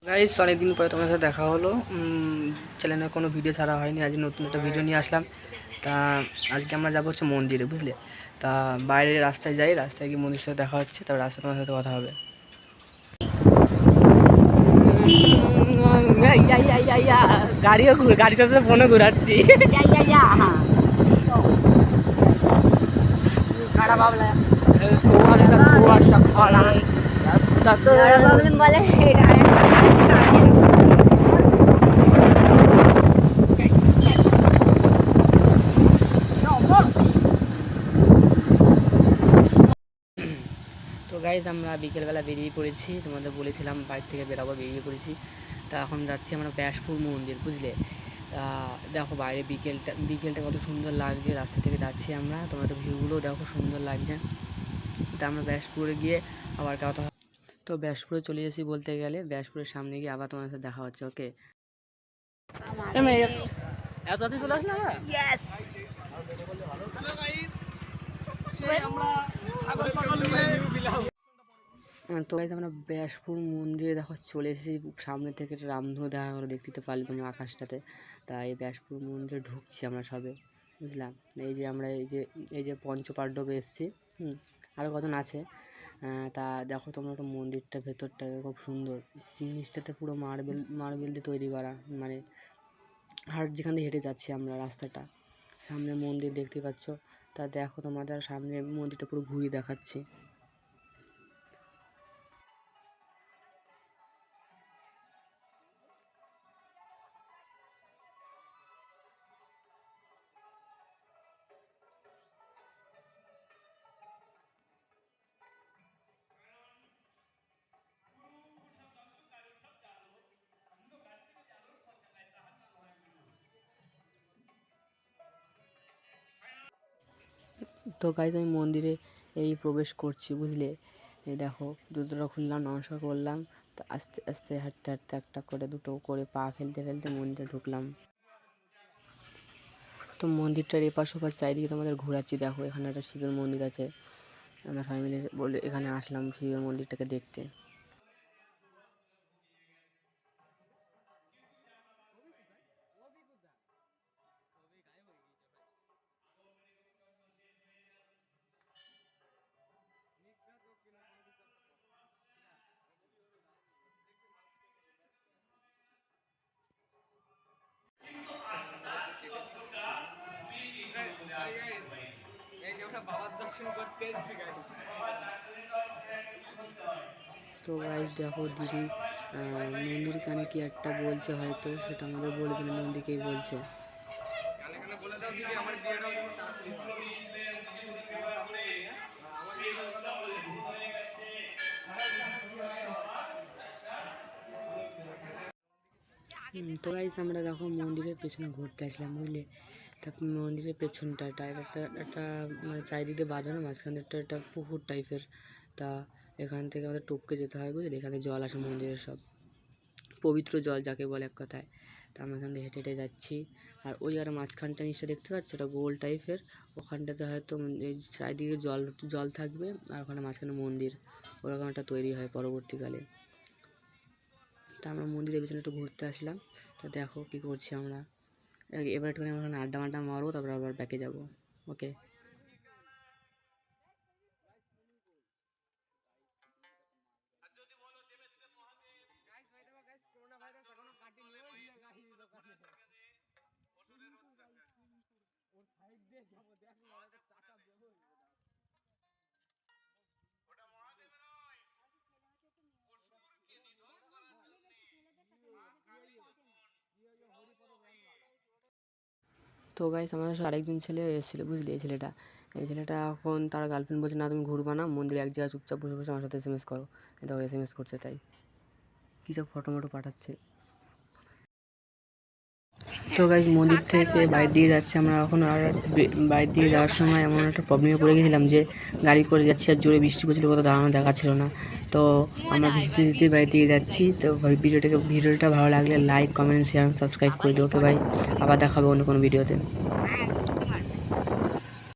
Guys অনেকদিন পরে তোমার সাথে দেখা হলো। চ্যানেলে কোনো ভিডিও ছাড়া হয়নি, আজ নতুন একটা ভিডিও নিয়ে আসলাম। তা আজকে আমরা যাবো হচ্ছে মন্দিরে, বুঝলে। তা বাইরে রাস্তায় যাই, রাস্তায় গিয়ে মন্দিরের সাথে দেখা হচ্ছে, তারপর রাস্তায় তোমার সাথে কথা হবে। গাড়ির সাথে ফোনও ঘুরাচ্ছি। তো গাইজ আমরা বিকেলবেলা বেরিয়ে পড়েছি, তোমাদের বলেছিলাম বাড়ি থেকে বেরোবো, বেরিয়ে পড়েছি। তা এখন যাচ্ছি আমরা ব্যাসপুর মন্দির, বুঝলে। তা দেখো বাইরে বিকেলটা কত সুন্দর লাগছে, রাস্তা থেকে যাচ্ছি আমরা, তোমার ভিউগুলোও দেখো সুন্দর লাগছে। তা আমরা ব্যাসপুরে গিয়ে আবার কথা। তো ব্যাসপুরে চলে এসেছি বলতে গেলে, ব্যাসপুরের সামনে গিয়ে আবার তোমার সাথে দেখা হচ্ছে। ওকে, এত চলে আসলে তো গাইজ আমরা ব্যাসপুর মন্দিরে দেখো চলে এসেছি, সামনে থেকে রামধনু দেখা করে দেখতে পারলে তোমরা আকাশটাতে। তাই ব্যাসপুর মন্দিরে ঢুকছি আমরা সবে, বুঝলাম। এই যে পঞ্চপাণ্ডব এসছি, আরও কজন আছে। তা দেখো তোমরা একটা মন্দিরটার ভেতরটা খুব সুন্দর, নিচটাতে পুরো মার্বেল দিয়ে তৈরি করা, মানে যেখান দিয়ে হেঁটে যাচ্ছি আমরা রাস্তাটা, সামনে মন্দির দেখতে পাচ্ছ। তা দেখো তোমাদের সামনে মন্দিরটা পুরো ঘুরিয়ে দেখাচ্ছি। তো গাইজ আমি মন্দিরে এই প্রবেশ করছি, বুঝলে। এই দেখো জুতোটা খুললাম, নমস্কার করলাম, তো আস্তে আস্তে হাঁটতে হাঁটতে একটা করে দুটো করে পা ফেলতে ফেলতে মন্দিরে ঢুকলাম। তো মন্দিরটার এপাশ ওপাশ চারিদিকে তোমাদের ঘোরাচ্ছি। দেখো এখানে একটা শিবের মন্দির আছে, আমরা সবাই মিলে বলে এখানে আসলাম শিবের মন্দিরটাকে দেখতে। তো গাইজ দেখো দিদি নন্দীর কানে কি একটা বলছে, হয়তো সেটা আমাদের বলবে না, নন্দীকেই বলছে। তো গাইজ আমরা দেখো মন্দিরের পেছনে ঘুরতে আসলাম, বুঝলে। তারপর মন্দিরের পেছনটা একটা মানে চারিদিকে বাঁধানো, মাঝখানে একটা পুকুর টাইপের। তা এখান থেকে আমাদের টপকে যেতে হয়, বুঝলে। এখানে জল আসে মন্দিরের, সব পবিত্র জল যাকে বলে এক কথায়। তা আমরা এখান থেকে হেঁটে হেঁটে যাচ্ছি। আর ওই আর মাঝখানটা নিশ্চয় দেখতে পাচ্ছি, ওটা গোল টাইপের, ওখানটাতে হয়তো এই চারিদিকে জল জল থাকবে, আর ওখানে মাঝখানে মন্দির, ওরকম একটা তৈরি হয় পরবর্তীকালে। তা আমরা মন্দিরের পেছনে একটু ঘুরতে আসলাম। তা দেখো কী করছি আমরা, এবার একটুখানি আমরা আড্ডা মারবো, তারপর আবার ব্যাকে যাবো। ওকে। তো গাইস আমাদের সাথে আরেকজন ছেলে এসেছিলো, বুঝলি। এই ছেলেটা এখন তার গার্লফ্রেন্ড বলছে, না তুমি ঘুরবা না, মন্দিরে এক জায়গায় চুপচাপ বসে বসে আমার সাথে এসএমএস করো। এটা এসএমএস করছে, তাই কী সব ফটো মটো পাঠাচ্ছে। তো গাইজ মন্দির থেকে বাড়ির দিকে যাচ্ছি আমরা এখন। আর বাড়ির দিকে যাওয়ার সময় এমন একটা প্রবলেমে পড়ে গেছিলাম যে গাড়ি করে যাচ্ছি, আর জোরে বৃষ্টি পড়ছিল, কোথাও দাঁড়ানো দেখা ছিল না। তো আমরা ভিজতে ভিজতে বাড়ির দিকে যাচ্ছি। তো ভিডিওটা ভালো লাগলে লাইক, কমেন্ট, শেয়ার, সাবস্ক্রাইব করে দিও। ওকে ভাই, আবার দেখাবো অন্য কোনো ভিডিওতে।